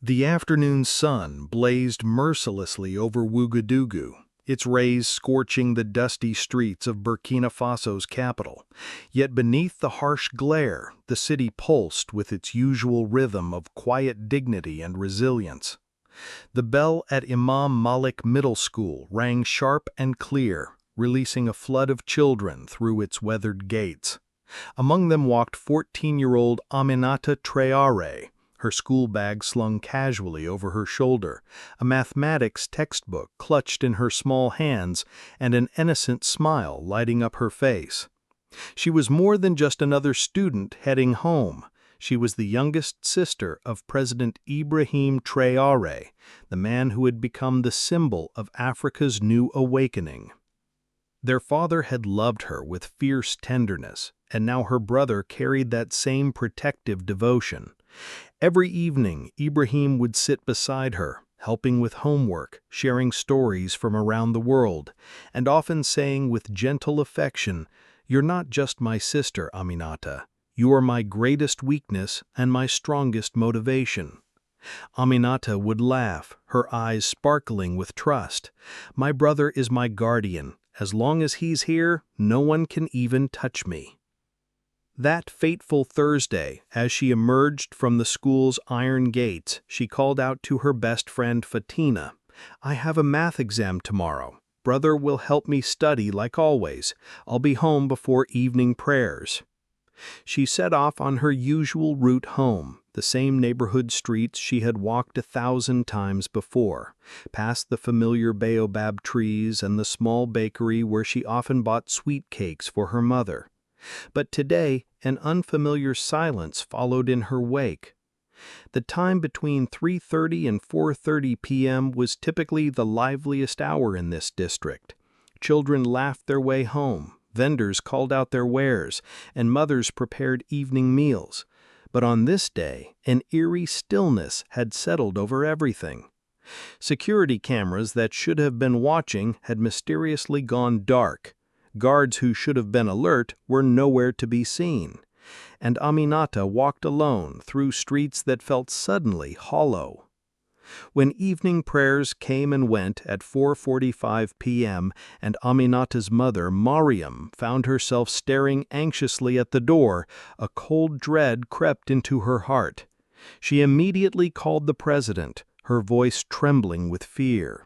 The afternoon sun blazed mercilessly over Ouagadougou, its rays scorching the dusty streets of Burkina Faso's capital. Yet beneath the harsh glare, the city pulsed with its usual rhythm of quiet dignity and resilience. The bell at Imam Malik Middle School rang sharp and clear, releasing a flood of children through its weathered gates. Among them walked 14-year-old Aminata Traore, her school bag slung casually over her shoulder, a mathematics textbook clutched in her small hands, and an innocent smile lighting up her face. She was more than just another student heading home. She was the youngest sister of President Ibrahim Traore, the man who had become the symbol of Africa's new awakening. Their father had loved her with fierce tenderness, and now her brother carried that same protective devotion. Every evening, Ibrahim would sit beside her, helping with homework, sharing stories from around the world, and often saying with gentle affection, "You're not just my sister, Aminata. You are my greatest weakness and my strongest motivation." Aminata would laugh, her eyes sparkling with trust. "My brother is my guardian. As long as he's here, no one can even touch me." That fateful Thursday, as she emerged from the school's iron gates, she called out to her best friend Fatina, "I have a math exam tomorrow. Brother will help me study like always. I'll be home before evening prayers." She set off on her usual route home, the same neighborhood streets she had walked 1,000 times before, past the familiar baobab trees and the small bakery where she often bought sweet cakes for her mother. But today, an unfamiliar silence followed in her wake. The time between 3:30 and 4:30 p.m. was typically the liveliest hour in this district. Children laughed their way home, vendors called out their wares, and mothers prepared evening meals. But on this day, an eerie stillness had settled over everything. Security cameras that should have been watching had mysteriously gone dark. Guards who should have been alert were nowhere to be seen, and Aminata walked alone through streets that felt suddenly hollow. When evening prayers came and went at 4:45 p.m. and Aminata's mother, Mariam, found herself staring anxiously at the door, a cold dread crept into her heart. She immediately called the president, her voice trembling with fear.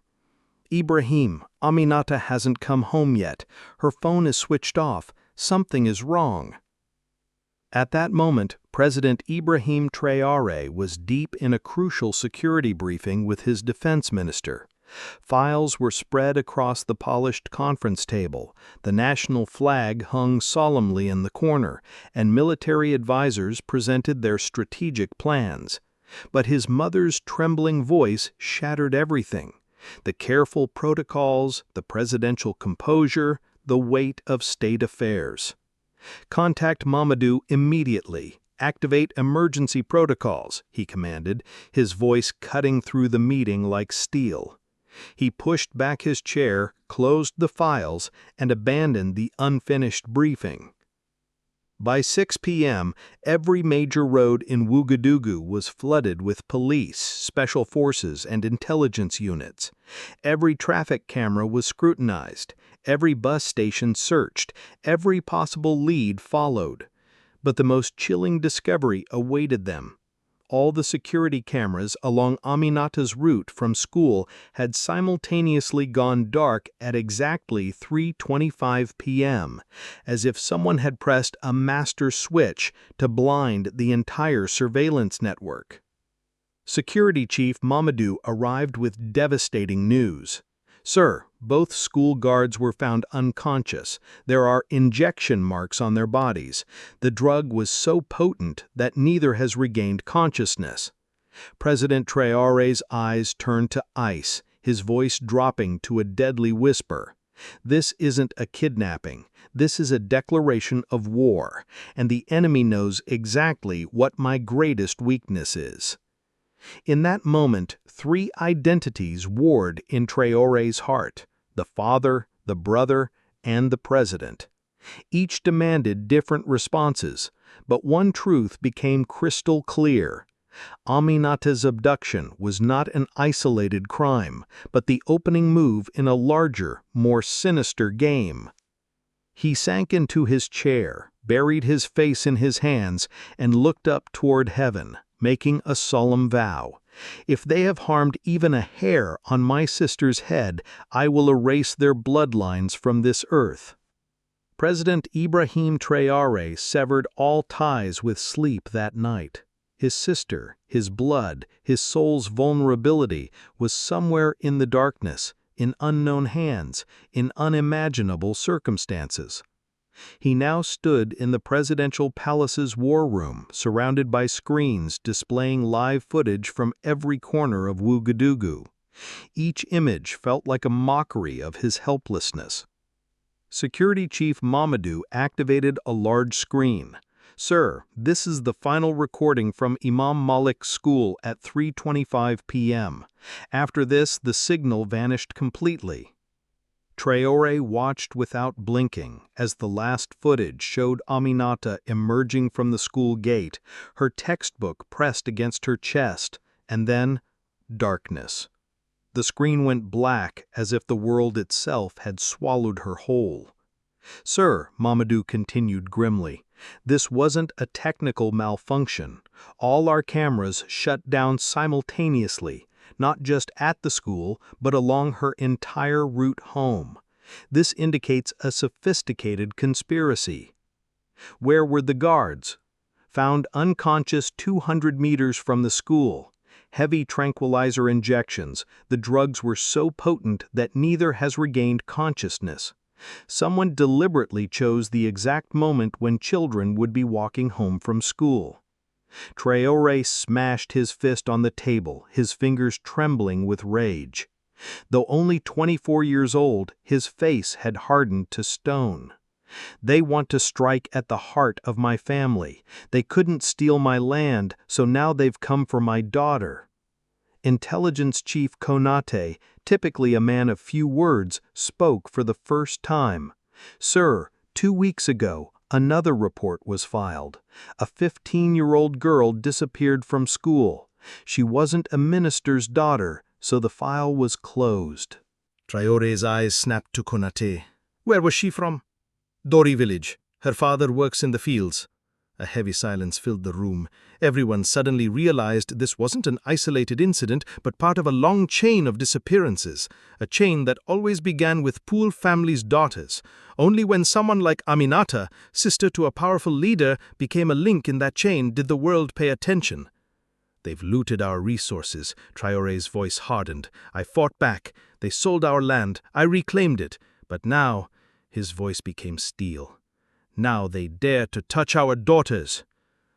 "Ibrahim, Aminata hasn't come home yet. Her phone is switched off. Something is wrong." At that moment, President Ibrahim Traore was deep in a crucial security briefing with his defense minister. Files were spread across the polished conference table, the national flag hung solemnly in the corner, and military advisors presented their strategic plans. But his mother's trembling voice shattered everything. The careful protocols, the presidential composure, the weight of state affairs. "Contact Mamadou immediately. Activate emergency protocols," he commanded, his voice cutting through the meeting like steel. He pushed back his chair, closed the files, and abandoned the unfinished briefing. By 6 p.m., every major road in Ouagadougou was flooded with police, special forces, and intelligence units. Every traffic camera was scrutinized, every bus station searched, every possible lead followed. But the most chilling discovery awaited them. All the security cameras along Aminata's route from school had simultaneously gone dark at exactly 3:25 p.m., as if someone had pressed a master switch to blind the entire surveillance network. Security Chief Mamadou arrived with devastating news. "Sir, both school guards were found unconscious. There are injection marks on their bodies. The drug was so potent that neither has regained consciousness." President Traore's eyes turned to ice, his voice dropping to a deadly whisper. "This isn't a kidnapping. This is a declaration of war, and the enemy knows exactly what my greatest weakness is." In that moment, 3 identities warred in Traore's heart: the father, the brother, and the president. Each demanded different responses, but one truth became crystal clear. Aminata's abduction was not an isolated crime, but the opening move in a larger, more sinister game. He sank into his chair, buried his face in his hands, and looked up toward heaven, making a solemn vow. If they have harmed even a hair on my sister's head, I will erase their bloodlines from this earth. President Ibrahim Traore severed all ties with sleep that night. His sister, his blood, his soul's vulnerability was somewhere in the darkness, in unknown hands, in unimaginable circumstances. He now stood in the presidential palace's war room, surrounded by screens displaying live footage from every corner of Ouagadougou. Each image felt like a mockery of his helplessness. Security Chief Mamadou activated a large screen. "Sir, this is the final recording from Imam Malik's school at 3:25 p.m. After this, the signal vanished completely." Traore watched without blinking as the last footage showed Aminata emerging from the school gate, her textbook pressed against her chest, and then darkness. The screen went black as if the world itself had swallowed her whole. "Sir," Mamadou continued grimly, "this wasn't a technical malfunction. All our cameras shut down simultaneously, not just at the school, but along her entire route home. This indicates a sophisticated conspiracy." Where were the guards? Found unconscious 200 meters from the school. Heavy tranquilizer injections. The drugs were so potent that neither has regained consciousness. Someone deliberately chose the exact moment when children would be walking home from school. Traore smashed his fist on the table, his fingers trembling with rage. Though only 24 years old, his face had hardened to stone. "They want to strike at the heart of my family. They couldn't steal my land, so now they've come for my daughter." Intelligence Chief Konate, typically a man of few words, spoke for the first time. "Sir, 2 weeks ago, another report was filed. A 15-year-old girl disappeared from school. She wasn't a minister's daughter, so the file was closed." Traore's eyes snapped to Konate. "Where was she from?" "Dori village. Her father works in the fields." A heavy silence filled the room. Everyone suddenly realized this wasn't an isolated incident, but part of a long chain of disappearances, a chain that always began with Pool family's daughters. Only when someone like Aminata, sister to a powerful leader, became a link in that chain did the world pay attention. "They've looted our resources." Traore's voice hardened. "I fought back. They sold our land. I reclaimed it. But now," his voice became steel, "now they dare to touch our daughters."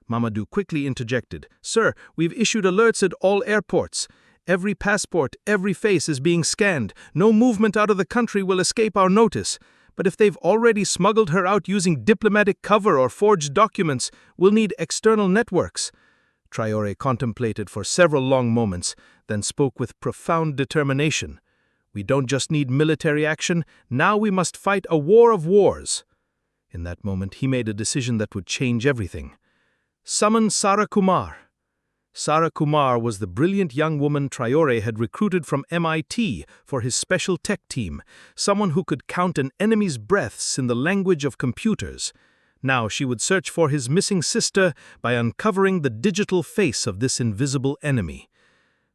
Mamadou quickly interjected. "Sir, we've issued alerts at all airports. Every passport, every face is being scanned. No movement out of the country will escape our notice. But if they've already smuggled her out using diplomatic cover or forged documents, we'll need external networks." Traore contemplated for several long moments, then spoke with profound determination. "We don't just need military action, now we must fight a war of wars." In that moment, he made a decision that would change everything. "Summon Sara Kumar." Sara Kumar was the brilliant young woman Traore had recruited from MIT for his special tech team, someone who could count an enemy's breaths in the language of computers. Now she would search for his missing sister by uncovering the digital face of this invisible enemy.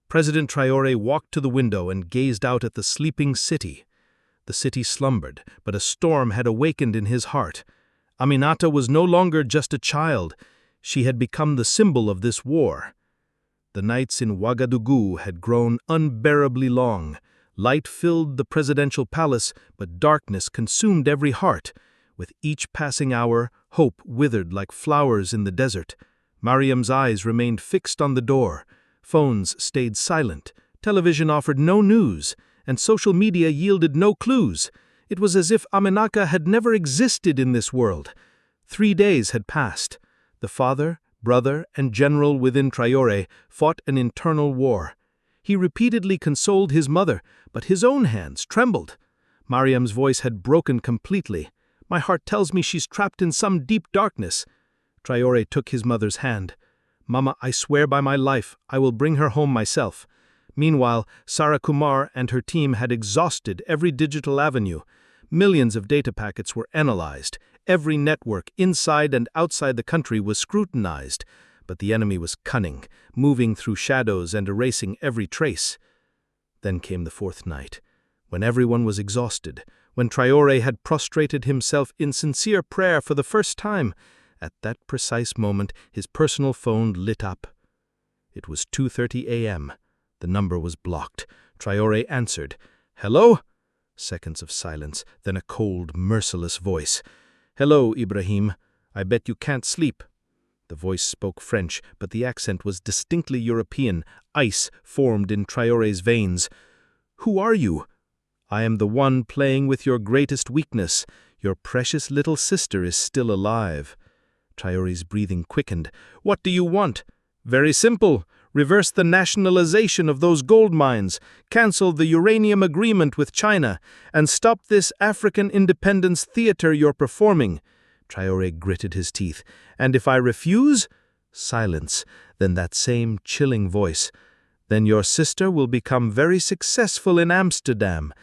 President Traore walked to the window and gazed out at the sleeping city. The city slumbered, but a storm had awakened in his heart. Aminata was no longer just a child. She had become the symbol of this war. The nights in Ouagadougou had grown unbearably long. Light filled the presidential palace, but darkness consumed every heart. With each passing hour, hope withered like flowers in the desert. Mariam's eyes remained fixed on the door. Phones stayed silent. Television offered no news, and social media yielded no clues. It was as if Aminata had never existed in this world. 3 days had passed. The father, brother, and general within Traore fought an internal war. He repeatedly consoled his mother, but his own hands trembled. Mariam's voice had broken completely. "My heart tells me she's trapped in some deep darkness." Traore took his mother's hand. Mama, I swear by my life, I will bring her home myself. Meanwhile, Sarah Kumar and her team had exhausted every digital avenue. Millions of data packets were analyzed. Every network inside and outside the country was scrutinized. But the enemy was cunning, moving through shadows and erasing every trace. Then came the fourth night, when everyone was exhausted, when Traore had prostrated himself in sincere prayer for the first time. At that precise moment, his personal phone lit up. It was 2:30 a.m. The number was blocked. Traore answered. "Hello?" Seconds of silence, then a cold, merciless voice. "Hello, Ibrahim. I bet you can't sleep." The voice spoke French, but the accent was distinctly European. Ice formed in Traore's veins. "Who are you?" "I am the one playing with your greatest weakness. Your precious little sister is still alive." Traore's breathing quickened. "What do you want?" "Very simple. Reverse the nationalization of those gold mines, cancel the uranium agreement with China, and stop this African independence theater you're performing." Traore gritted his teeth. "And if I refuse?" Silence, then that same chilling voice. "Then your sister will become very successful in Amsterdam.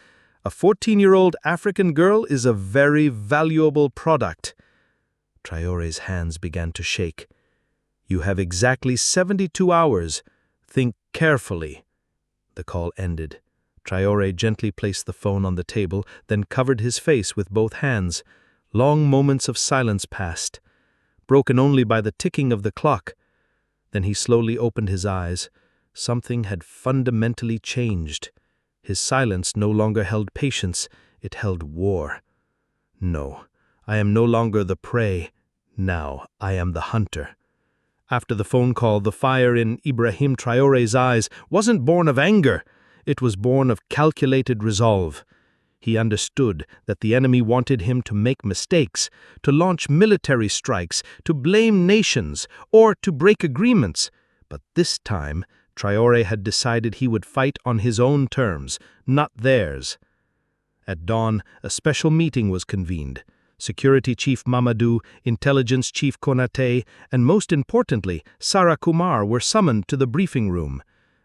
A 14-year-old African girl is a very valuable product." Traore's hands began to shake. "You have exactly 72 hours. Think carefully." The call ended. Traore gently placed the phone on the table, then covered his face with both hands. Long moments of silence passed, broken only by the ticking of the clock. Then he slowly opened his eyes. Something had fundamentally changed. His silence no longer held patience, it held war. "No, I am no longer the prey. Now I am the hunter." After the phone call, the fire in Ibrahim Traore's eyes wasn't born of anger. It was born of calculated resolve. He understood that the enemy wanted him to make mistakes, to launch military strikes, to blame nations, or to break agreements. But this time, Traore had decided he would fight on his own terms, not theirs. At dawn, a special meeting was convened. Security Chief Mamadou, Intelligence Chief Konate, and most importantly, Sarah Kumar were summoned to the briefing room.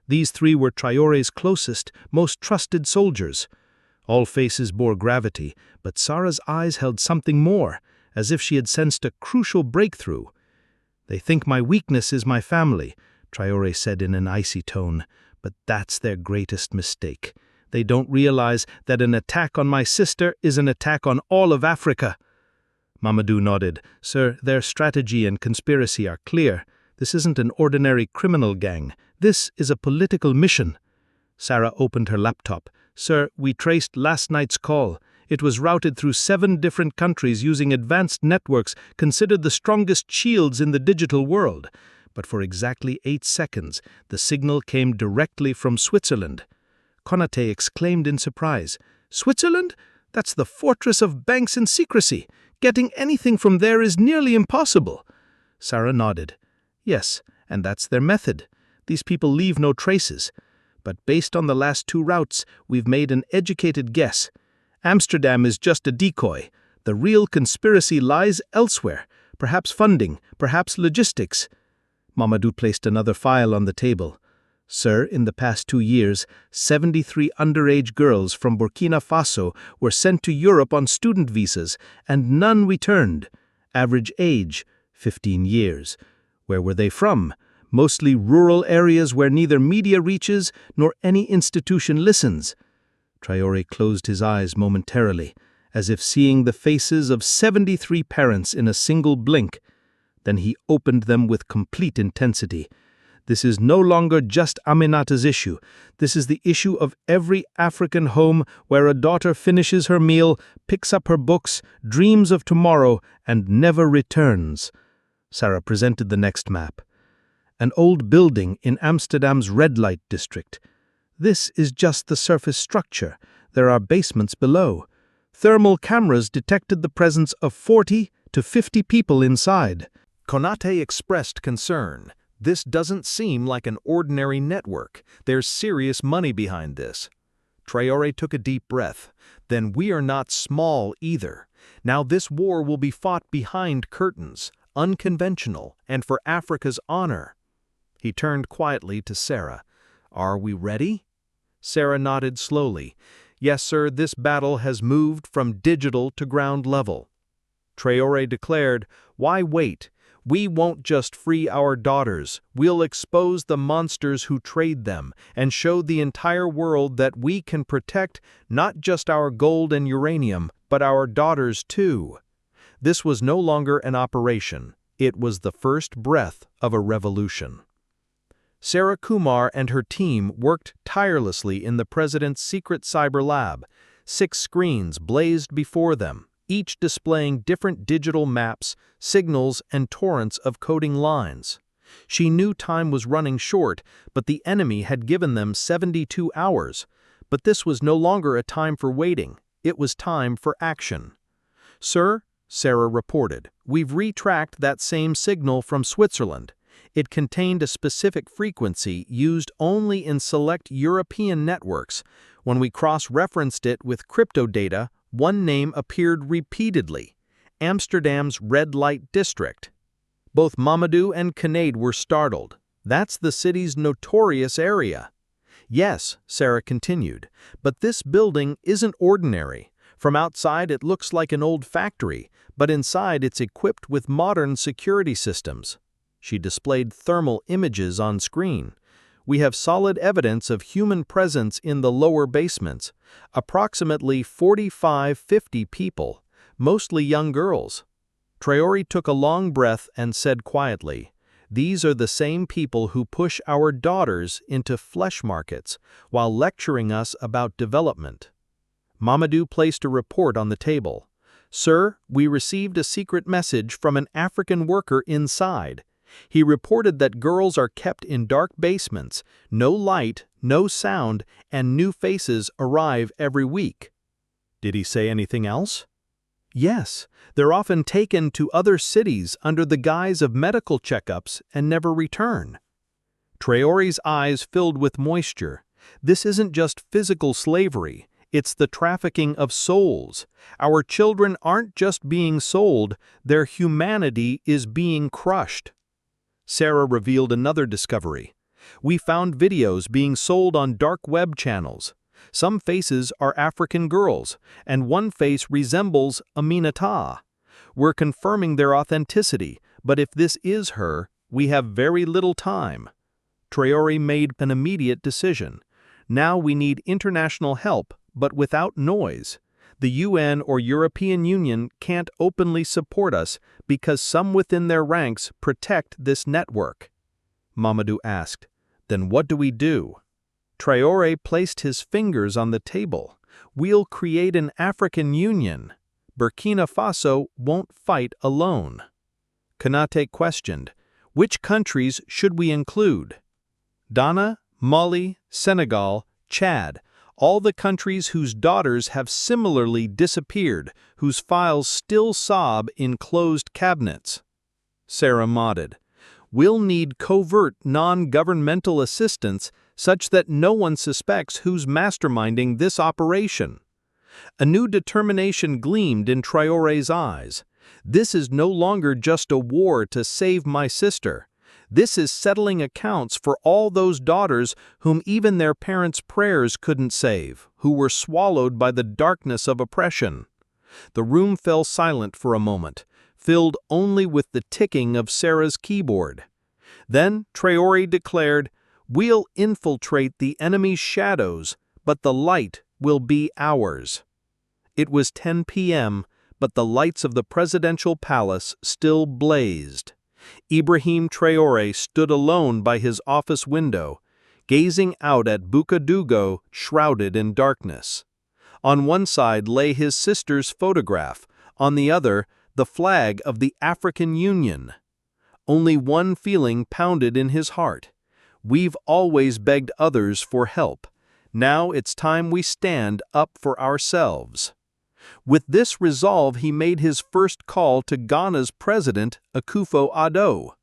These three were Traore's closest, most trusted soldiers. All faces bore gravity, but Sarah's eyes held something more, as if she had sensed a crucial breakthrough. "They think my weakness is my family," Traore said in an icy tone, "but that's their greatest mistake. They don't realize that an attack on my sister is an attack on all of Africa." Mamadou nodded. "Sir, their strategy and conspiracy are clear. This isn't an ordinary criminal gang. This is a political mission." Sarah opened her laptop. "Sir, we traced last night's call. It was routed through 7 different countries using advanced networks considered the strongest shields in the digital world. But for exactly 8 seconds, the signal came directly from Switzerland." Konate exclaimed in surprise. "Switzerland? That's the fortress of banks and secrecy. Getting anything from there is nearly impossible." Sarah nodded. "Yes, and that's their method. These people leave no traces. But based on the last 2 routes, we've made an educated guess. Amsterdam is just a decoy. The real conspiracy lies elsewhere. Perhaps funding, perhaps logistics." Mamadou placed another file on the table. "Sir, in the past 2 years, 73 underage girls from Burkina Faso were sent to Europe on student visas, and none returned. Average age, 15 years. Where were they from? Mostly rural areas where neither media reaches nor any institution listens." Traore closed his eyes momentarily, as if seeing the faces of 73 parents in a single blink. Then he opened them with complete intensity. "This is no longer just Aminata's issue. This is the issue of every African home where a daughter finishes her meal, picks up her books, dreams of tomorrow, and never returns." Sarah presented the next map. "An old building in Amsterdam's red light district. This is just the surface structure. There are basements below. Thermal cameras detected the presence of 40 to 50 people inside." Konate expressed concern. "This doesn't seem like an ordinary network. There's serious money behind this." Traore took a deep breath. "Then we are not small either. Now this war will be fought behind curtains, unconventional, and for Africa's honor." He turned quietly to Sarah. "Are we ready?" Sarah nodded slowly. "Yes, sir, this battle has moved from digital to ground level." Traore declared, "Why wait? We won't just free our daughters, we'll expose the monsters who trade them and show the entire world that we can protect not just our gold and uranium, but our daughters too." This was no longer an operation, it was the first breath of a revolution. Sarah Kumar and her team worked tirelessly in the president's secret cyber lab. 6 screens blazed before them, each displaying different digital maps, signals, and torrents of coding lines. She knew time was running short, but the enemy had given them 72 hours. But this was no longer a time for waiting, it was time for action. "Sir," Sarah reported, "we've retracked that same signal from Switzerland. It contained a specific frequency used only in select European networks. When we cross-referenced it with crypto data, one name appeared repeatedly: Amsterdam's red light district." Both Mamadou and Kinnaid were startled. "That's the city's notorious area." "Yes," Sarah continued, "but this building isn't ordinary. From outside it looks like an old factory, but inside it's equipped with modern security systems." She displayed thermal images on screen. "We have solid evidence of human presence in the lower basements, approximately 45-50 people, mostly young girls." Traore took a long breath and said quietly, "These are the same people who push our daughters into flesh markets while lecturing us about development." Mamadou placed a report on the table. "Sir, we received a secret message from an African worker inside. He reported that girls are kept in dark basements, no light, no sound, and new faces arrive every week." "Did he say anything else?" "Yes, they're often taken to other cities under the guise of medical checkups and never return." Traore's eyes filled with moisture. "This isn't just physical slavery, it's the trafficking of souls. Our children aren't just being sold, their humanity is being crushed." Sarah revealed another discovery. "We found videos being sold on dark web channels. Some faces are African girls, and one face resembles Aminata. We're confirming their authenticity, but if this is her, we have very little time." Traore made an immediate decision. "Now we need international help, but without noise. The UN or European Union can't openly support us because some within their ranks protect this network." Mamadou asked, "Then what do we do?" Traore placed his fingers on the table. "We'll create an African Union. Burkina Faso won't fight alone." Konate questioned, "Which countries should we include?" "Ghana, Mali, Senegal, Chad. All the countries whose daughters have similarly disappeared, whose files still sob in closed cabinets." Sarah nodded. "We'll need covert non-governmental assistance such that no one suspects who's masterminding this operation." A new determination gleamed in Traore's eyes. "This is no longer just a war to save my sister. This is settling accounts for all those daughters whom even their parents' prayers couldn't save, who were swallowed by the darkness of oppression." The room fell silent for a moment, filled only with the ticking of Sarah's keyboard. Then Traore declared, "We'll infiltrate the enemy's shadows, but the light will be ours." It was 10 p.m., but the lights of the presidential palace still blazed. Ibrahim Traore stood alone by his office window, gazing out at Ouagadougou shrouded in darkness. On one side lay his sister's photograph, on the other, the flag of the African Union. Only one feeling pounded in his heart. We've always begged others for help. Now it's time we stand up for ourselves. With this resolve, he made his first call to Ghana's president, Akufo-Addo.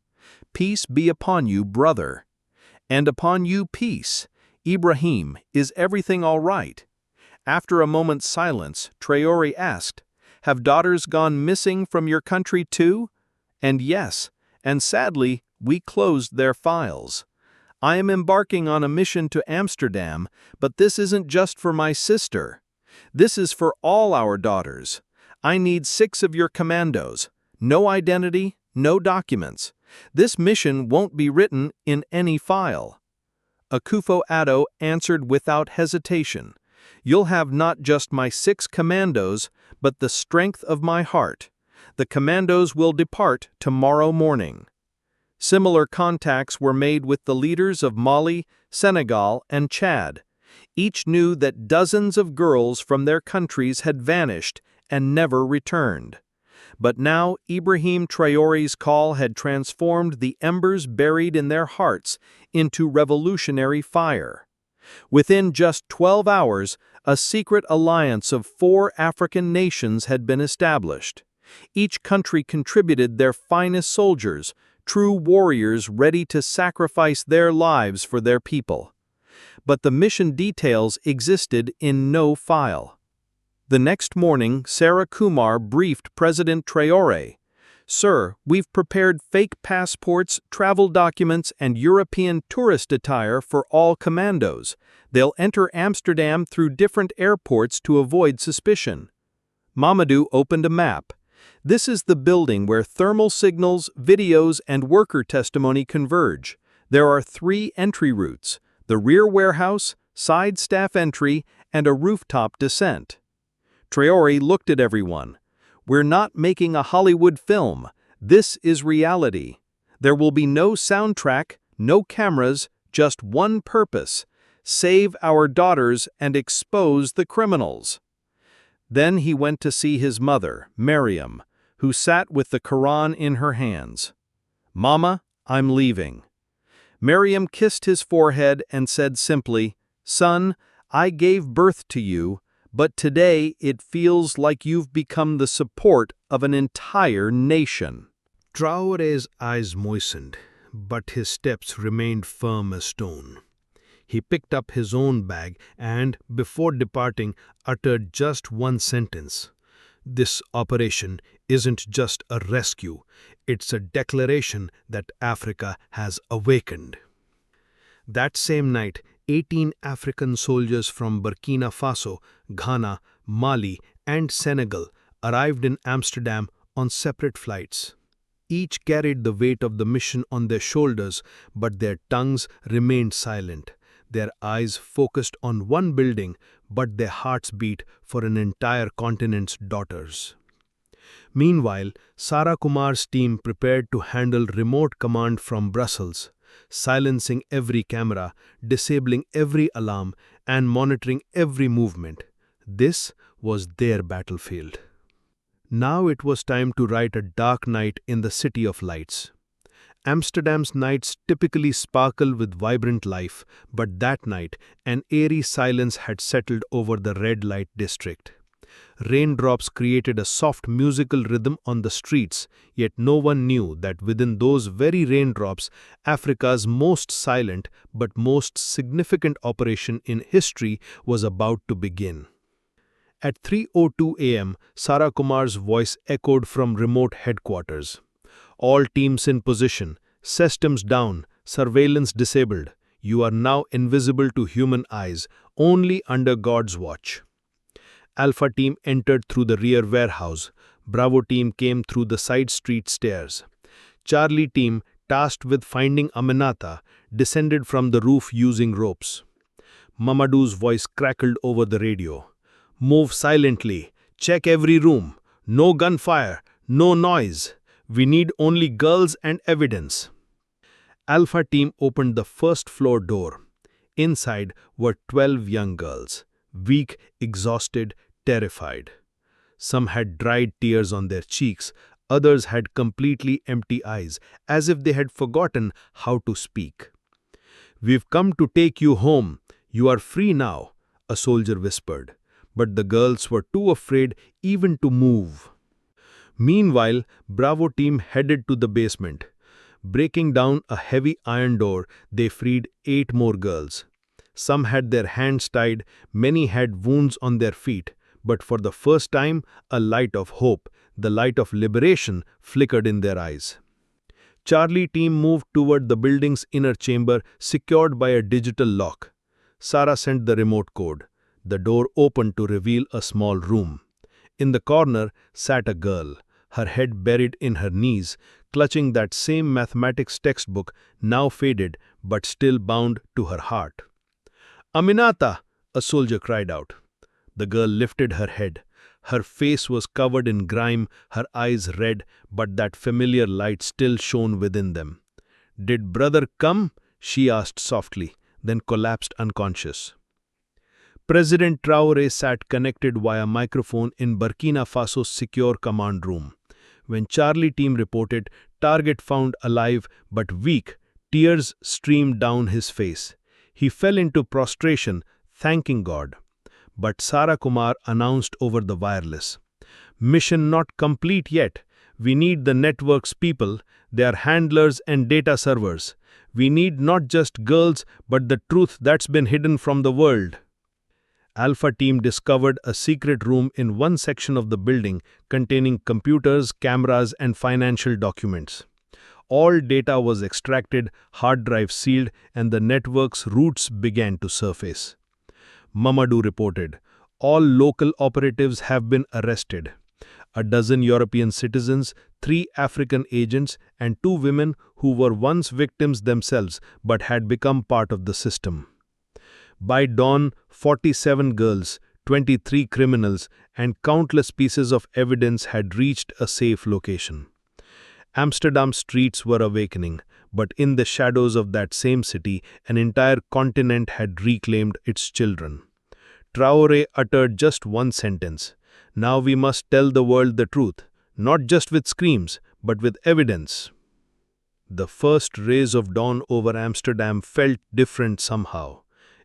"Peace be upon you, brother." "And upon you peace. Ibrahim, is everything all right?" After a moment's silence, Traore asked, "Have daughters gone missing from your country too?" "And yes, and sadly, we closed their files. I am embarking on a mission to Amsterdam, but this isn't just for my sister. This is for all our daughters. I need 6 of your commandos. No identity, no documents. This mission won't be written in any file." Akufo-Addo answered without hesitation. "You'll have not just my 6 commandos, but the strength of my heart. The commandos will depart tomorrow morning." Similar contacts were made with the leaders of Mali, Senegal, and Chad. Each knew that dozens of girls from their countries had vanished and never returned. But now Ibrahim Traore's call had transformed the embers buried in their hearts into revolutionary fire. Within just 12 hours, a secret alliance of 4 African nations had been established. Each country contributed their finest soldiers, true warriors ready to sacrifice their lives for their people. But the mission details existed in no file. The next morning, Sarah Kumar briefed President Traore. "Sir, we've prepared fake passports, travel documents, and European tourist attire for all commandos. They'll enter Amsterdam through different airports to avoid suspicion." Mamadou opened a map. "This is the building where thermal signals, videos, and worker testimony converge. There are 3 entry routes: the rear warehouse, side staff entry, and a rooftop descent." Traore looked at everyone. "We're not making a Hollywood film. This is reality. There will be no soundtrack, no cameras, just one purpose: save our daughters and expose the criminals." Then he went to see his mother, Miriam, who sat with the Quran in her hands. "Mama, I'm leaving." Miriam kissed his forehead and said simply, "Son, I gave birth to you, but today it feels like you've become the support of an entire nation." Traore's eyes moistened, but his steps remained firm as stone. He picked up his own bag and, before departing, uttered just one sentence. "This operation isn't just a rescue, it's a declaration that Africa has awakened." That same night, 18 African soldiers from Burkina Faso, Ghana, Mali, and Senegal arrived in Amsterdam on separate flights. Each carried the weight of the mission on their shoulders, but their tongues remained silent. Their eyes focused on one building, but their hearts beat for an entire continent's daughters. Meanwhile, Sarah Kumar's team prepared to handle remote command from Brussels, silencing every camera, disabling every alarm, and monitoring every movement. This was their battlefield. Now it was time to write a dark night in the City of Lights. Amsterdam's nights typically sparkle with vibrant life, but that night, an eerie silence had settled over the red light district. Raindrops created a soft musical rhythm on the streets, yet no one knew that within those very raindrops, Africa's most silent but most significant operation in history was about to begin. At 3:02 a.m., Sarah Kumar's voice echoed from remote headquarters. "All teams in position, systems down, surveillance disabled. You are now invisible to human eyes, only under God's watch." Alpha team entered through the rear warehouse. Bravo team came through the side street stairs. Charlie team, tasked with finding Aminata, descended from the roof using ropes. Mamadou's voice crackled over the radio. "Move silently. Check every room. No gunfire. No noise. We need only girls and evidence." Alpha team opened the first floor door. Inside were 12 young girls, weak, exhausted, terrified. Some had dried tears on their cheeks, others had completely empty eyes, as if they had forgotten how to speak. "We've come to take you home. You are free now," a soldier whispered. But the girls were too afraid even to move. Meanwhile, Bravo team headed to the basement. Breaking down a heavy iron door, they freed 8 more girls. Some had their hands tied, many had wounds on their feet, but for the first time, a light of hope, the light of liberation, flickered in their eyes. Charlie team moved toward the building's inner chamber, secured by a digital lock. Sarah sent the remote code. The door opened to reveal a small room. In the corner sat a girl, her head buried in her knees, clutching that same mathematics textbook, now faded but still bound to her heart. "Aminata!" a soldier cried out. The girl lifted her head. Her face was covered in grime, her eyes red, but that familiar light still shone within them. "Did brother come?" she asked softly, then collapsed unconscious. President Traore sat connected via microphone in Burkina Faso's secure command room. When Charlie team reported target found alive but weak, tears streamed down his face. He fell into prostration, thanking God. But Sarah Kumar announced over the wireless, "Mission not complete yet. We need the network's people, their handlers and data servers. We need not just girls but the truth that's been hidden from the world." Alpha team discovered a secret room in one section of the building containing computers, cameras, and financial documents. All data was extracted, hard drives sealed, and the network's roots began to surface. Mamadou reported, "All local operatives have been arrested. A dozen European citizens, 3 African agents, and 2 women who were once victims themselves but had become part of the system." By dawn, 47 girls, 23 criminals, and countless pieces of evidence had reached a safe location. Amsterdam's streets were awakening, but in the shadows of that same city, an entire continent had reclaimed its children. Traore uttered just one sentence: "Now we must tell the world the truth, not just with screams, but with evidence." The first rays of dawn over Amsterdam felt different somehow.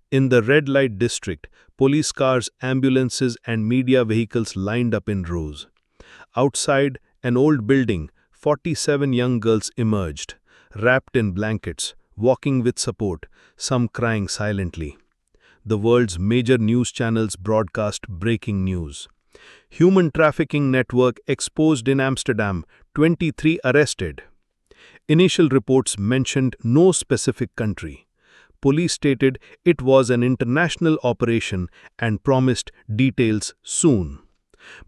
In the red light district, police cars, ambulances, and media vehicles lined up in rows. Outside an old building, 47 young girls emerged, wrapped in blankets, walking with support, some crying silently. The world's major news channels broadcast breaking news. Human trafficking network exposed in Amsterdam, 23 arrested. Initial reports mentioned no specific country. Police stated it was an international operation and promised details soon.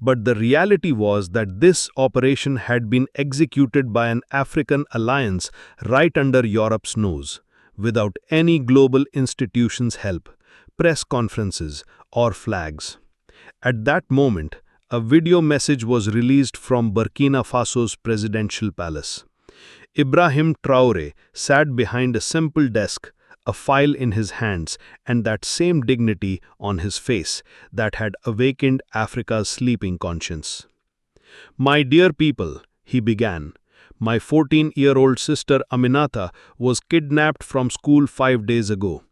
But the reality was that this operation had been executed by an African alliance right under Europe's nose, without any global institutions' help, press conferences, or flags. At that moment, a video message was released from Burkina Faso's presidential palace. Ibrahim Tarore sat behind a simple desk, a file in his hands, and that same dignity on his face that had awakened Africa's sleeping conscience. "My dear people," he began, "my 14-year-old sister Aminata was kidnapped from school 5 days ago.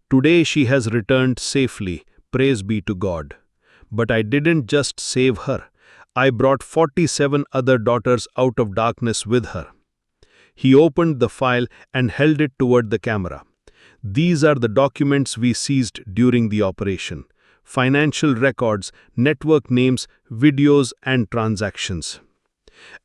Today she has returned safely, praise be to God. But I didn't just save her. I brought 47 other daughters out of darkness with her." He opened the file and held it toward the camera. "These are the documents we seized during the operation. Financial records, network names, videos, and transactions."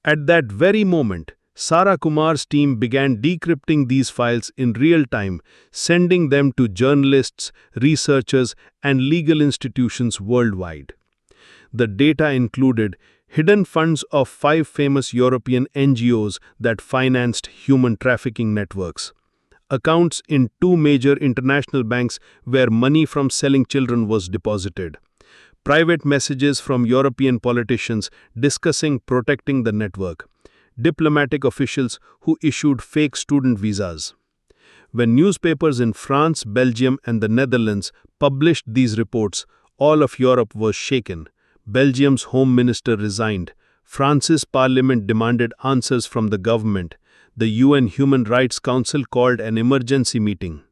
At that very moment, Sarah Kumar's team began decrypting these files in real time, sending them to journalists, researchers, and legal institutions worldwide. The data included hidden funds of 5 famous European NGOs that financed human trafficking networks, accounts in 2 major international banks where money from selling children was deposited, private messages from European politicians discussing protecting the network, diplomatic officials who issued fake student visas. When newspapers in France, Belgium, and the Netherlands published these reports, all of Europe was shaken. Belgium's Home Minister resigned. France's Parliament demanded answers from the government. The UN Human Rights Council called an emergency meeting.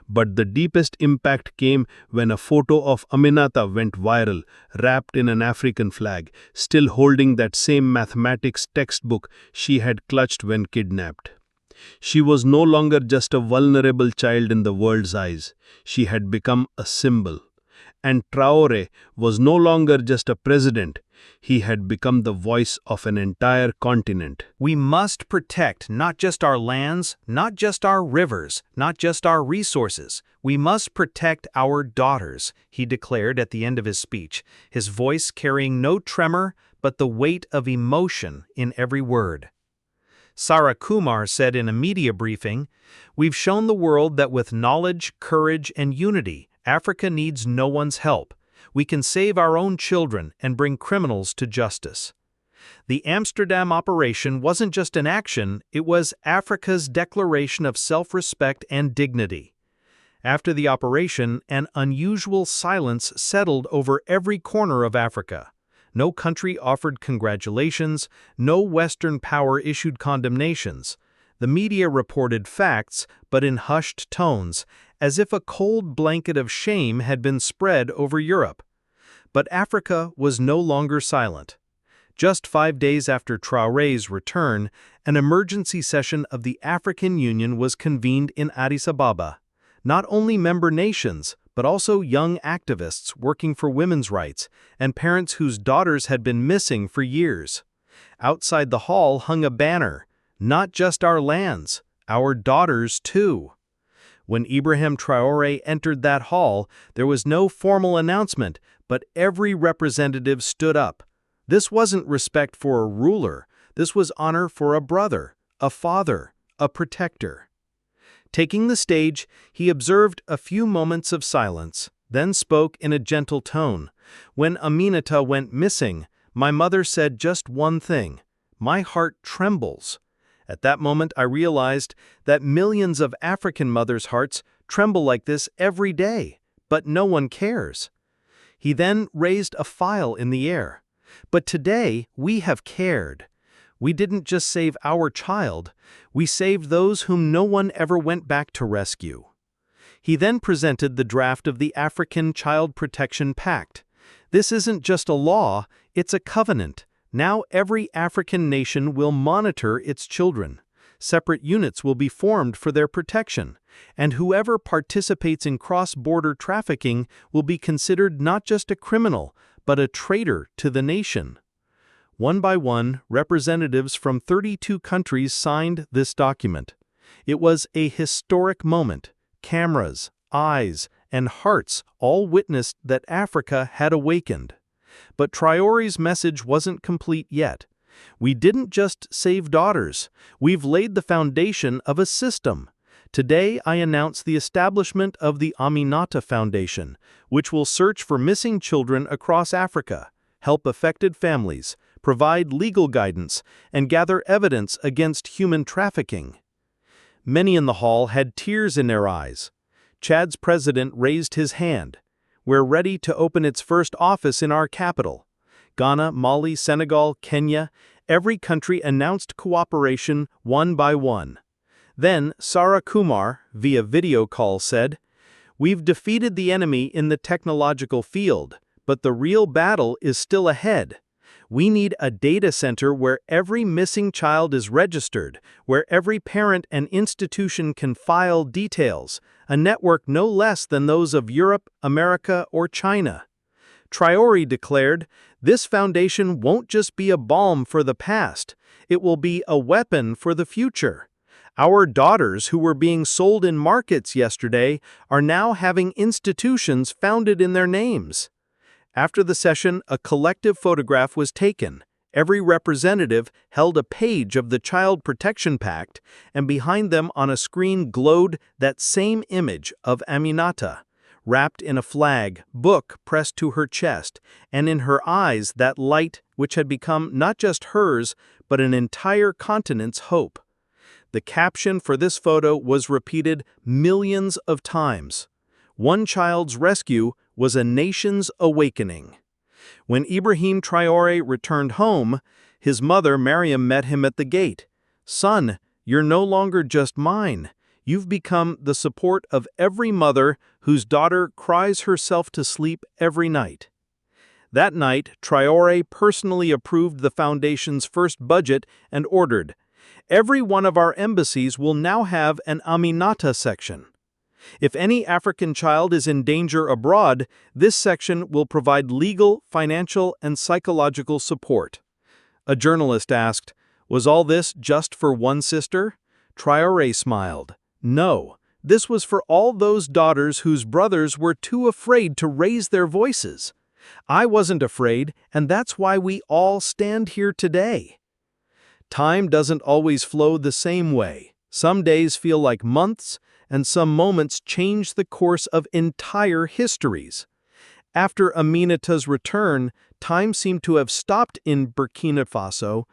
But the deepest impact came when a photo of Aminata went viral, wrapped in an African flag, still holding that same mathematics textbook she had clutched when kidnapped. She was no longer just a vulnerable child in the world's eyes. She had become a symbol. And Traore was no longer just a president. He had become the voice of an entire continent. We must protect not just our lands, not just our rivers, not just our resources. We must protect our daughters, he declared at the end of his speech, his voice carrying no tremor but the weight of emotion in every word. Sara Kumar said in a media briefing, "We've shown the world that with knowledge, courage, and unity, Africa needs no one's help. We can save our own children and bring criminals to justice." The Amsterdam operation wasn't just an action, it was Africa's declaration of self-respect and dignity. After the operation, an unusual silence settled over every corner of Africa. No country offered congratulations, no Western power issued condemnations. The media reported facts, but in hushed tones, as if a cold blanket of shame had been spread over Europe. But Africa was no longer silent. Just 5 days after Traore's return, an emergency session of the African Union was convened in Addis Ababa. Not only member nations, but also young activists working for women's rights and parents whose daughters had been missing for years. Outside the hall hung a banner, "Not just our lands, our daughters too." When Ibrahim Tarore entered that hall, there was no formal announcement, but every representative stood up. This wasn't respect for a ruler, this was honor for a brother, a father, a protector. Taking the stage, he observed a few moments of silence, then spoke in a gentle tone. "When Aminata went missing, my mother said just one thing: 'My heart trembles.' At that moment I realized that millions of African mothers' hearts tremble like this every day, but no one cares." He then raised a file in the air. "But today we have cared. We didn't just save our child, we saved those whom no one ever went back to rescue." He then presented the draft of the African Child Protection Pact. This isn't just a law, it's a covenant. Now every African nation will monitor its children. Separate units will be formed for their protection, and whoever participates in cross-border trafficking will be considered not just a criminal, but a traitor to the nation. One by one, representatives from 32 countries signed this document. It was a historic moment. Cameras, eyes, and hearts all witnessed that Africa had awakened. But Traore's message wasn't complete yet. "We didn't just save daughters, we've laid the foundation of a system. Today I announce the establishment of the Aminata Foundation, which will search for missing children across Africa, help affected families, provide legal guidance, and gather evidence against human trafficking." Many in the hall had tears in their eyes. Chad's president raised his hand. "We're ready to open its first office in our capital." Ghana, Mali, Senegal, Kenya, every country announced cooperation one by one. Then Sara Kumar, via video call, said, "We've defeated the enemy in the technological field, but the real battle is still ahead. We need a data center where every missing child is registered, where every parent and institution can file details, a network no less than those of Europe, America, or China." Traore declared, "This foundation won't just be a balm for the past, it will be a weapon for the future. Our daughters who were being sold in markets yesterday are now having institutions founded in their names." After the session, a collective photograph was taken. Every representative held a page of the Child Protection Pact, and behind them on a screen glowed that same image of Aminata, wrapped in a flag, book pressed to her chest, and in her eyes that light which had become not just hers, but an entire continent's hope. The caption for this photo was repeated millions of times. "One child's rescue was a nation's awakening." When Ibrahim Tarore returned home, his mother Mariam met him at the gate. "Son, you're no longer just mine. You've become the support of every mother whose daughter cries herself to sleep every night." That night, Traore personally approved the foundation's first budget and ordered, "Every one of our embassies will now have an Aminata section." If any African child is in danger abroad, this section will provide legal, financial, and psychological support. A journalist asked, "Was all this just for one sister?" Traore smiled. "No, this was for all those daughters whose brothers were too afraid to raise their voices. I wasn't afraid, and that's why we all stand here today." Time doesn't always flow the same way. Some days feel like months, and some moments change the course of entire histories. After Aminata's return, time seemed to have stopped in Burkina Faso,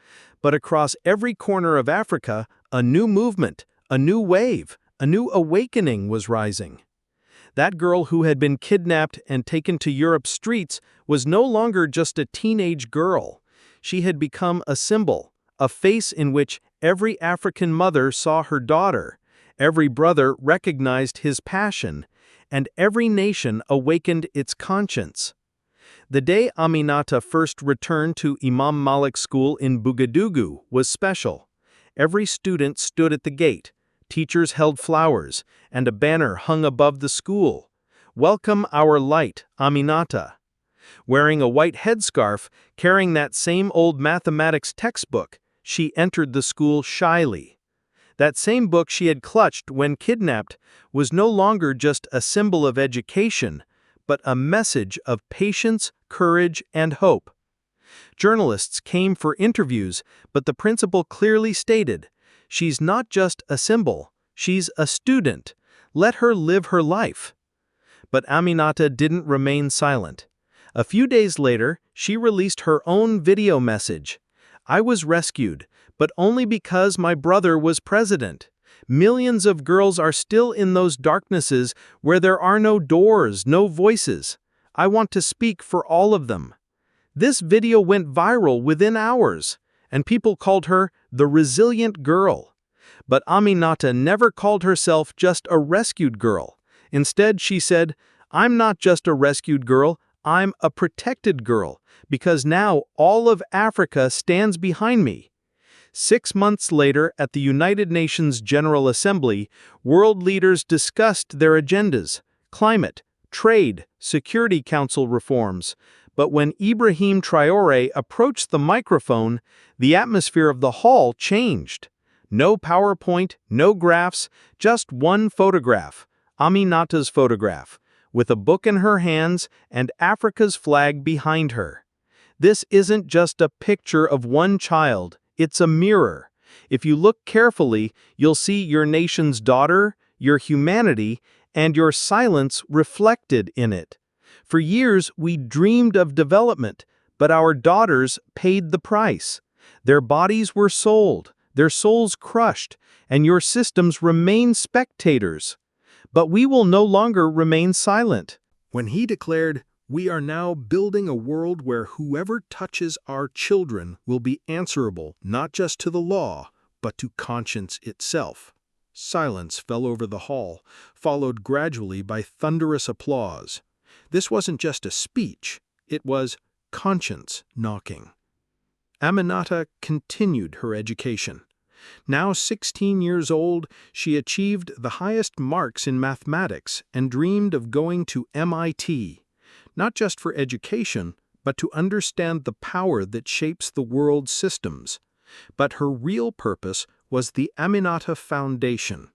but across every corner of Africa, a new movement, a new wave, a new awakening was rising. That girl who had been kidnapped and taken to Europe's streets was no longer just a teenage girl. She had become a symbol, a face in which every African mother saw her daughter, every brother recognized his passion, and every nation awakened its conscience. The day Aminata first returned to Imam Malik's school in Ouagadougou was special. Every student stood at the gate, teachers held flowers, and a banner hung above the school. "Welcome our light, Aminata." Wearing a white headscarf, carrying that same old mathematics textbook, she entered the school shyly. That same book she had clutched when kidnapped was no longer just a symbol of education, but a message of patience, courage, and hope. Journalists came for interviews, but the principal clearly stated, "She's not just a symbol, she's a student. Let her live her life." But Aminata didn't remain silent. A few days later, she released her own video message. "I was rescued, but only because my brother was president. Millions of girls are still in those darknesses where there are no doors, no voices. I want to speak for all of them." This video went viral within hours, and people called her the resilient girl. But Aminata never called herself just a rescued girl. Instead, she said, "I'm not just a rescued girl, I'm a protected girl, because now all of Africa stands behind me." 6 months later, at the United Nations General Assembly, world leaders discussed their agendas: climate, trade, Security Council reforms. But when Ibrahim Traore approached the microphone, the atmosphere of the hall changed. No PowerPoint, no graphs, just one photograph, Aminata's photograph, with a book in her hands and Africa's flag behind her. This isn't just a picture of one child, it's a mirror. If you look carefully, you'll see your nation's daughter, your humanity, and your silence reflected in it. For years, we dreamed of development, but our daughters paid the price. Their bodies were sold, their souls crushed, and your systems remain spectators. But we will no longer remain silent. When he declared, "We are now building a world where whoever touches our children will be answerable not just to the law, but to conscience itself," silence fell over the hall, followed gradually by thunderous applause. This wasn't just a speech, it was conscience knocking. Aminata continued her education. Now 16 years old, she achieved the highest marks in mathematics and dreamed of going to MIT, not just for education, but to understand the power that shapes the world's systems. But her real purpose was the Aminata Foundation.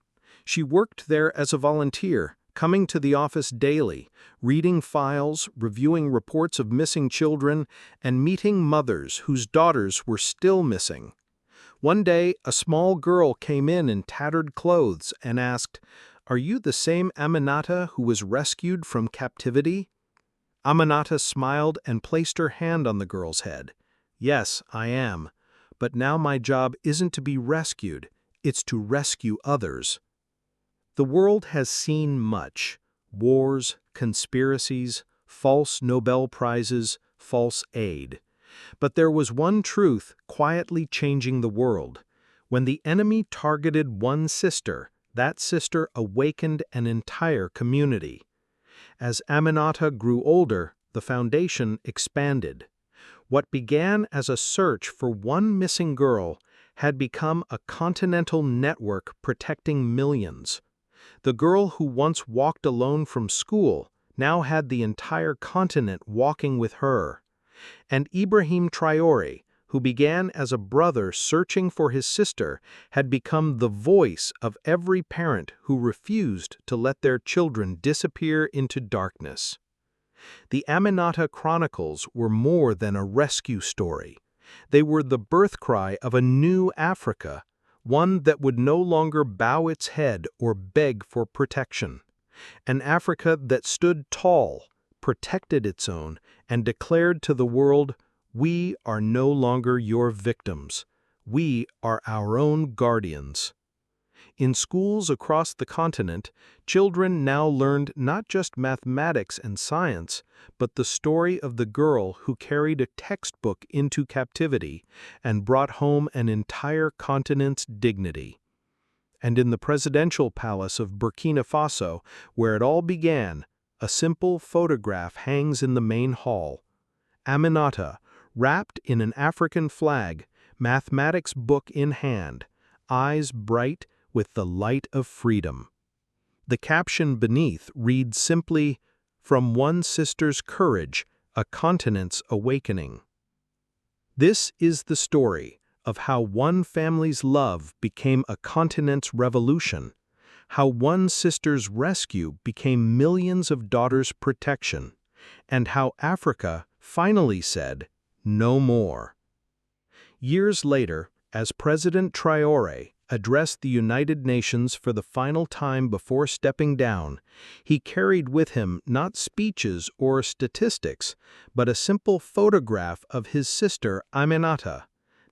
She worked there as a volunteer, coming to the office daily, reading files, reviewing reports of missing children, and meeting mothers whose daughters were still missing. One day, a small girl came in tattered clothes and asked, "Are you the same Aminata who was rescued from captivity?" Aminata smiled and placed her hand on the girl's head. "Yes, I am. But now my job isn't to be rescued, it's to rescue others." The world has seen much: wars, conspiracies, false Nobel Prizes, false aid. But there was one truth quietly changing the world. When the enemy targeted one sister, that sister awakened an entire community. As Aminata grew older, the foundation expanded. What began as a search for one missing girl had become a continental network protecting millions. The girl who once walked alone from school now had the entire continent walking with her. And Ibrahim Traore, who began as a brother searching for his sister, had become the voice of every parent who refused to let their children disappear into darkness. The Aminata Chronicles were more than a rescue story. They were the birth cry of a new Africa, one that would no longer bow its head or beg for protection. An Africa that stood tall, protected its own, and declared to the world, "We are no longer your victims. We are our own guardians." In schools across the continent, children now learned not just mathematics and science, but the story of the girl who carried a textbook into captivity and brought home an entire continent's dignity. And in the presidential palace of Burkina Faso, where it all began, a simple photograph hangs in the main hall. Aminata, wrapped in an African flag, mathematics book in hand, eyes bright with the light of freedom. The caption beneath reads simply, "From one sister's courage, a continent's awakening." This is the story of how one family's love became a continent's revolution, how one sister's rescue became millions of daughters' protection, and how Africa finally said, "No more." Years later, as President Traore addressed the United Nations for the final time before stepping down, he carried with him not speeches or statistics, but a simple photograph of his sister Aminata,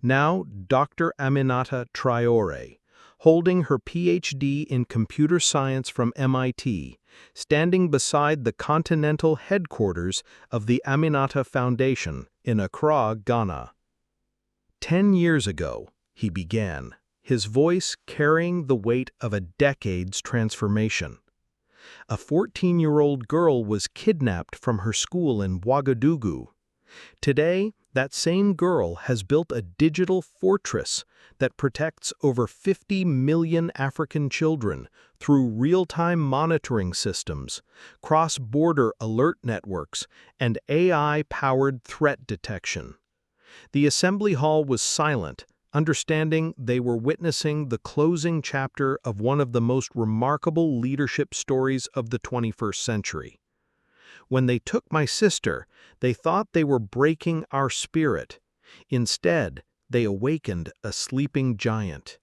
now Dr. Aminata Traore, holding her PhD in computer science from MIT, standing beside the continental headquarters of the Aminata Foundation in Accra, Ghana. 10 years ago, he began, his voice carrying the weight of a decade's transformation. A 14-year-old girl was kidnapped from her school in Ouagadougou. Today, that same girl has built a digital fortress that protects over 50 million African children through real-time monitoring systems, cross-border alert networks, and AI-powered threat detection. The assembly hall was silent, understanding they were witnessing the closing chapter of one of the most remarkable leadership stories of the 21st century. When they took my sister, they thought they were breaking our spirit. Instead, they awakened a sleeping giant.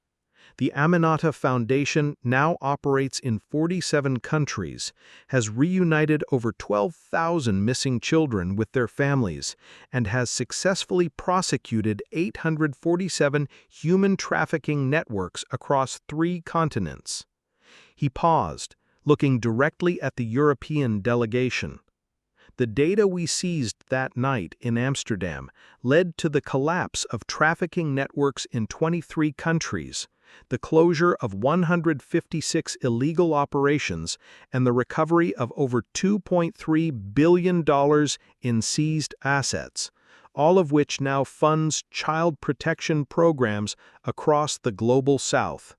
The Aminata Foundation now operates in 47 countries, has reunited over 12,000 missing children with their families, and has successfully prosecuted 847 human trafficking networks across 3 continents. He paused, looking directly at the European delegation. The data we seized that night in Amsterdam led to the collapse of trafficking networks in 23 countries, the closure of 156 illegal operations, and the recovery of over $2.3 billion in seized assets, all of which now funds child protection programs across the Global South.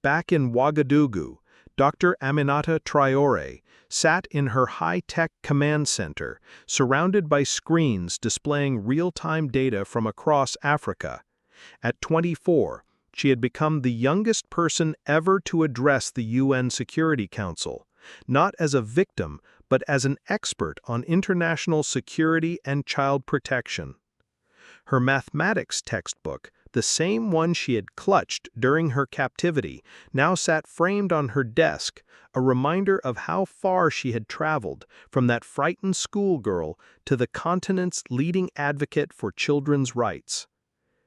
Back in Ouagadougou, Dr. Aminata Traore sat in her high-tech command center, surrounded by screens displaying real-time data from across Africa. At 24, she had become the youngest person ever to address the UN Security Council, not as a victim, but as an expert on international security and child protection. Her mathematics textbook, the same one she had clutched during her captivity, now sat framed on her desk, a reminder of how far she had traveled from that frightened schoolgirl to the continent's leading advocate for children's rights.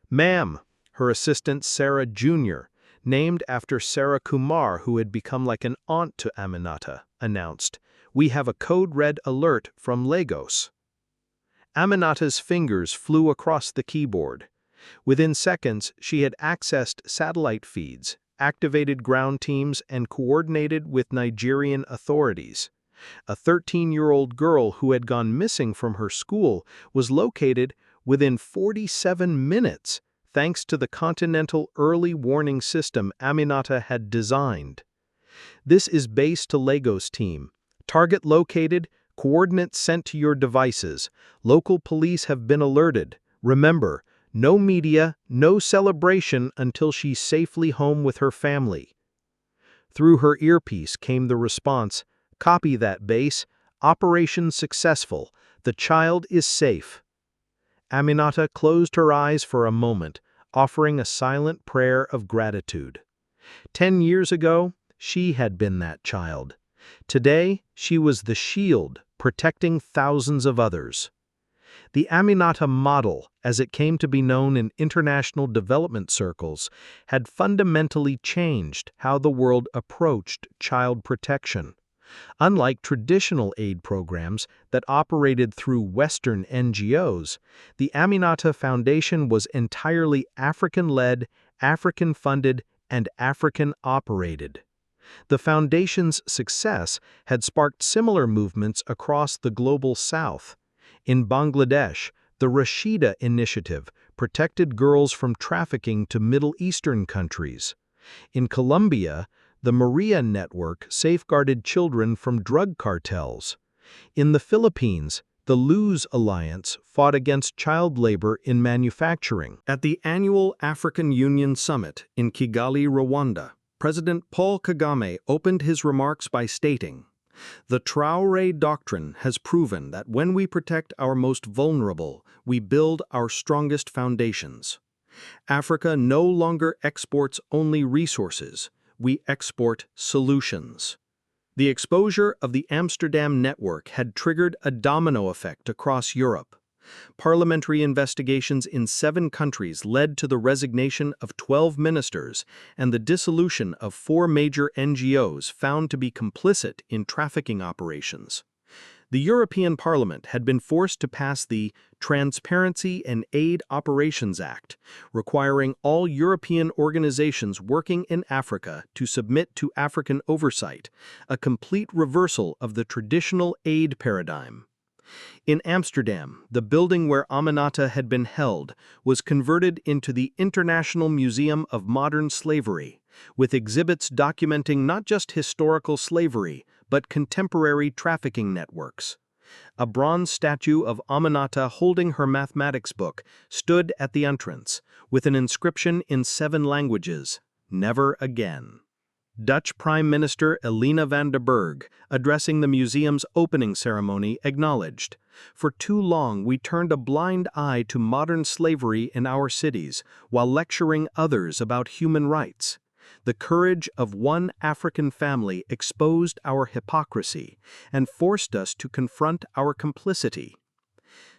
"Ma'am," her assistant Sarah Jr., named after Sarah Kumar, who had become like an aunt to Aminata, announced, "We have a code red alert from Lagos." Aminata's fingers flew across the keyboard. Within seconds, she had accessed satellite feeds, activated ground teams, and coordinated with Nigerian authorities. A 13-year-old girl who had gone missing from her school was located within 47 minutes, thanks to the continental early warning system Aminata had designed. This is base to Lagos team. Target located, coordinates sent to your devices. Local police have been alerted. Remember, no media, no celebration until she's safely home with her family. Through her earpiece came the response, "Copy that, base. Operation successful. The child is safe." Aminata closed her eyes for a moment, offering a silent prayer of gratitude. 10 years ago, she had been that child. Today, she was the shield protecting thousands of others. The Aminata model, as it came to be known in international development circles, had fundamentally changed how the world approached child protection. Unlike traditional aid programs that operated through Western NGOs, the Aminata Foundation was entirely African-led, African-funded, and African-operated. The foundation's success had sparked similar movements across the global south. In Bangladesh, the Rashida Initiative protected girls from trafficking to Middle Eastern countries. In Colombia, the Maria Network safeguarded children from drug cartels. In the Philippines, the Luz Alliance fought against child labor in manufacturing. At the annual African Union Summit in Kigali, Rwanda, President Paul Kagame opened his remarks by stating, "The Traore doctrine has proven that when we protect our most vulnerable, we build our strongest foundations. Africa no longer exports only resources, we export solutions." The exposure of the Amsterdam network had triggered a domino effect across Europe. Parliamentary investigations in 7 countries led to the resignation of 12 ministers and the dissolution of 4 major NGOs found to be complicit in trafficking operations. The European Parliament had been forced to pass the Transparency and Aid Operations Act, requiring all European organizations working in Africa to submit to African oversight, a complete reversal of the traditional aid paradigm. In Amsterdam, the building where Aminata had been held was converted into the International Museum of Modern Slavery, with exhibits documenting not just historical slavery, but contemporary trafficking networks. A bronze statue of Aminata holding her mathematics book stood at the entrance, with an inscription in 7 languages, "Never again." Dutch Prime Minister Elena van der Berg, addressing the museum's opening ceremony, acknowledged, "For too long we turned a blind eye to modern slavery in our cities while lecturing others about human rights. The courage of one African family exposed our hypocrisy and forced us to confront our complicity."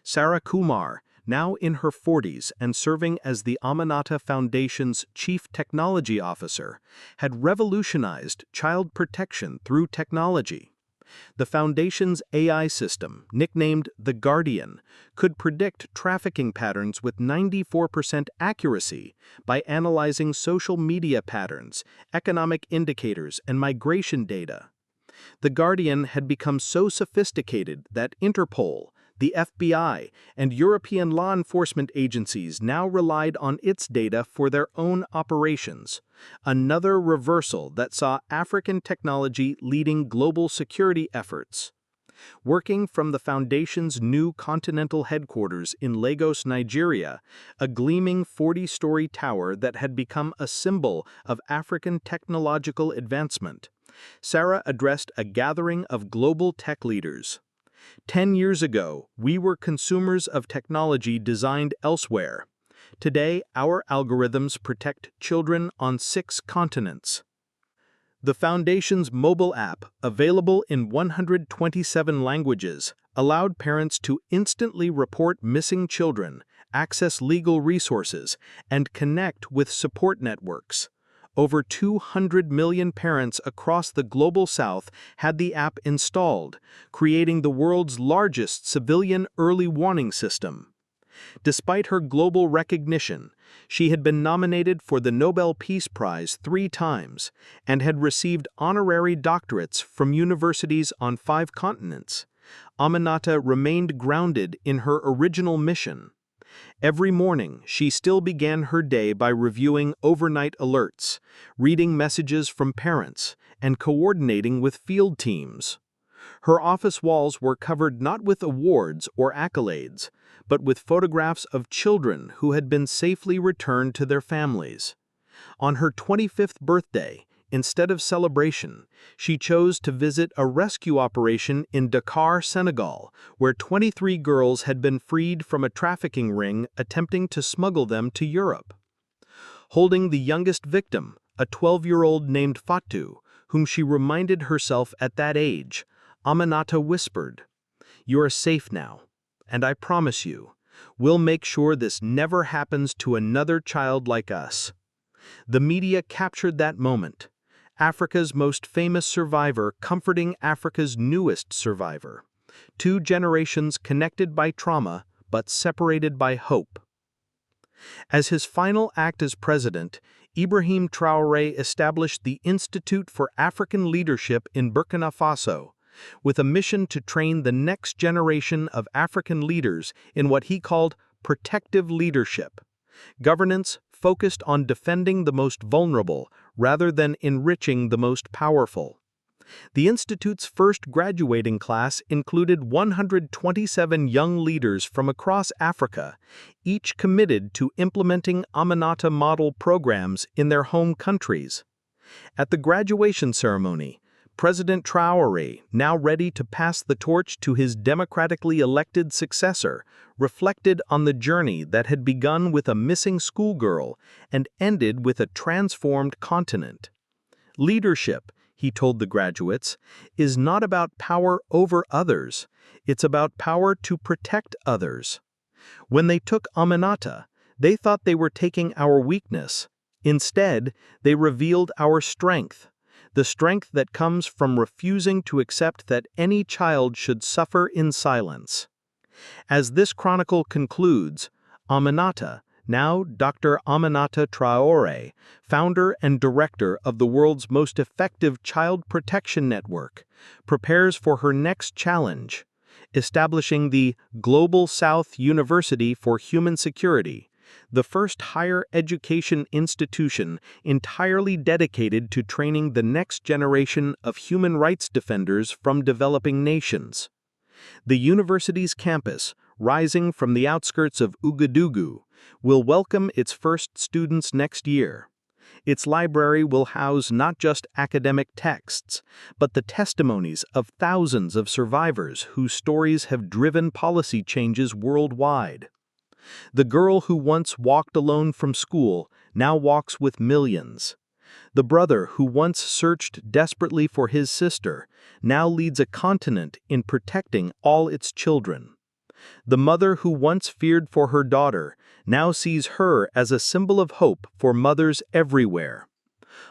Sarah Kumar, now in her 40s and serving as the Aminata Foundation's Chief Technology Officer, had revolutionized child protection through technology. The Foundation's AI system, nicknamed The Guardian, could predict trafficking patterns with 94% accuracy by analyzing social media patterns, economic indicators, and migration data. The Guardian had become so sophisticated that Interpol, the FBI, and European law enforcement agencies now relied on its data for their own operations, another reversal that saw African technology leading global security efforts. Working from the Foundation's new continental headquarters in Lagos, Nigeria, a gleaming 40-story tower that had become a symbol of African technological advancement, Sarah addressed a gathering of global tech leaders. 10 years ago, we were consumers of technology designed elsewhere. Today, our algorithms protect children on 6 continents. The Foundation's mobile app, available in 127 languages, allowed parents to instantly report missing children, access legal resources, and connect with support networks. Over 200 million parents across the global south had the app installed, creating the world's largest civilian early warning system. Despite her global recognition, she had been nominated for the Nobel Peace Prize 3 times and had received honorary doctorates from universities on 5 continents. Aminata remained grounded in her original mission. Every morning, she still began her day by reviewing overnight alerts, reading messages from parents, and coordinating with field teams. Her office walls were covered not with awards or accolades, but with photographs of children who had been safely returned to their families. On her 25th birthday, instead of celebration, she chose to visit a rescue operation in Dakar, Senegal, where 23 girls had been freed from a trafficking ring attempting to smuggle them to Europe. Holding the youngest victim, a 12-year-old named Fatou, whom she reminded herself at that age, Aminata whispered, "You are safe now, and I promise you, we'll make sure this never happens to another child like us." The media captured that moment, Africa's most famous survivor comforting Africa's newest survivor, two generations connected by trauma but separated by hope. As his final act as president, Ibrahim Traore established the Institute for African Leadership in Burkina Faso, with a mission to train the next generation of African leaders in what he called protective leadership, governance focused on defending the most vulnerable rather than enriching the most powerful. The Institute's first graduating class included 127 young leaders from across Africa, each committed to implementing Aminata model programs in their home countries. At the graduation ceremony, President Traore, now ready to pass the torch to his democratically elected successor, reflected on the journey that had begun with a missing schoolgirl and ended with a transformed continent. Leadership, he told the graduates, is not about power over others, it's about power to protect others. When they took Aminata, they thought they were taking our weakness. Instead, they revealed our strength. The strength that comes from refusing to accept that any child should suffer in silence. As this chronicle concludes, Aminata, now Dr. Aminata Traore, founder and director of the world's most effective child protection network, prepares for her next challenge, establishing the Global South University for Human Security, the first higher education institution entirely dedicated to training the next generation of human rights defenders from developing nations. The university's campus, rising from the outskirts of Ouagadougou, will welcome its first students next year. Its library will house not just academic texts, but the testimonies of thousands of survivors whose stories have driven policy changes worldwide. The girl who once walked alone from school now walks with millions. The brother who once searched desperately for his sister now leads a continent in protecting all its children. The mother who once feared for her daughter now sees her as a symbol of hope for mothers everywhere.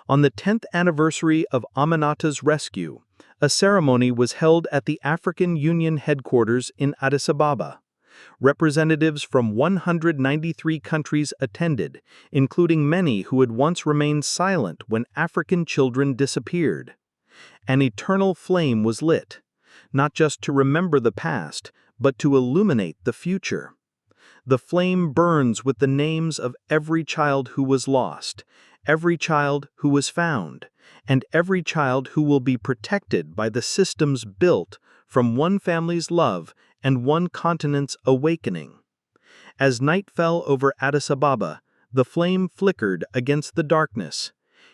On the 10th anniversary of Aminata's rescue, a ceremony was held at the African Union headquarters in Addis Ababa. Representatives from 193 countries attended, including many who had once remained silent when African children disappeared. An eternal flame was lit, not just to remember the past, but to illuminate the future. The flame burns with the names of every child who was lost, every child who was found, and every child who will be protected by the systems built from one family's love and one continent's awakening. As night fell over Addis Ababa, the flame flickered against the darkness,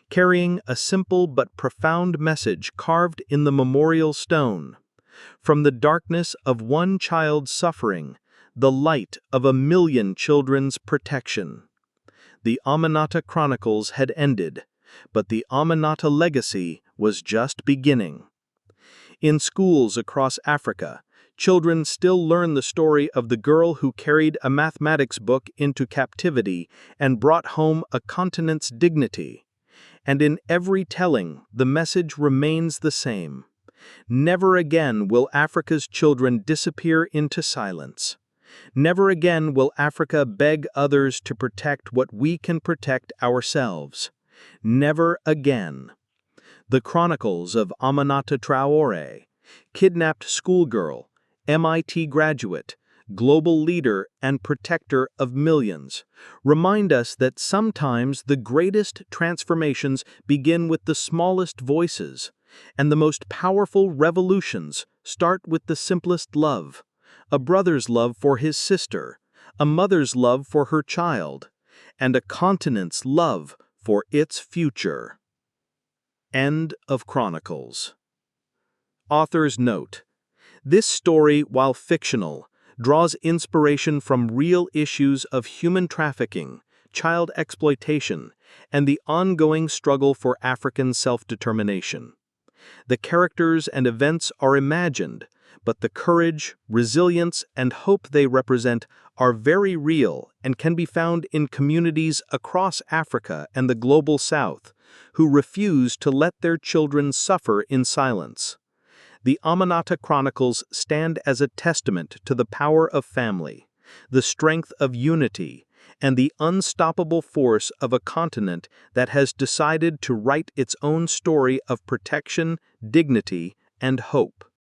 carrying a simple but profound message carved in the memorial stone. From the darkness of one child's suffering, the light of 1,000,000 children's protection. The Aminata Chronicles had ended, but the Aminata legacy was just beginning. In schools across Africa, children still learn the story of the girl who carried a mathematics book into captivity and brought home a continent's dignity. And in every telling, the message remains the same. Never again will Africa's children disappear into silence. Never again will Africa beg others to protect what we can protect ourselves. Never again. The Chronicles of Aminata Traore, kidnapped schoolgirl, MIT graduate, global leader and protector of millions, remind us that sometimes the greatest transformations begin with the smallest voices, and the most powerful revolutions start with the simplest love: a brother's love for his sister, a mother's love for her child, and a continent's love for its future. End of Chronicles. Author's note: this story, while fictional, draws inspiration from real issues of human trafficking, child exploitation, and the ongoing struggle for African self-determination. The characters and events are imagined, but the courage, resilience, and hope they represent are very real and can be found in communities across Africa and the global South who refuse to let their children suffer in silence. The Amanata Chronicles stand as a testament to the power of family, the strength of unity, and the unstoppable force of a continent that has decided to write its own story of protection, dignity, and hope.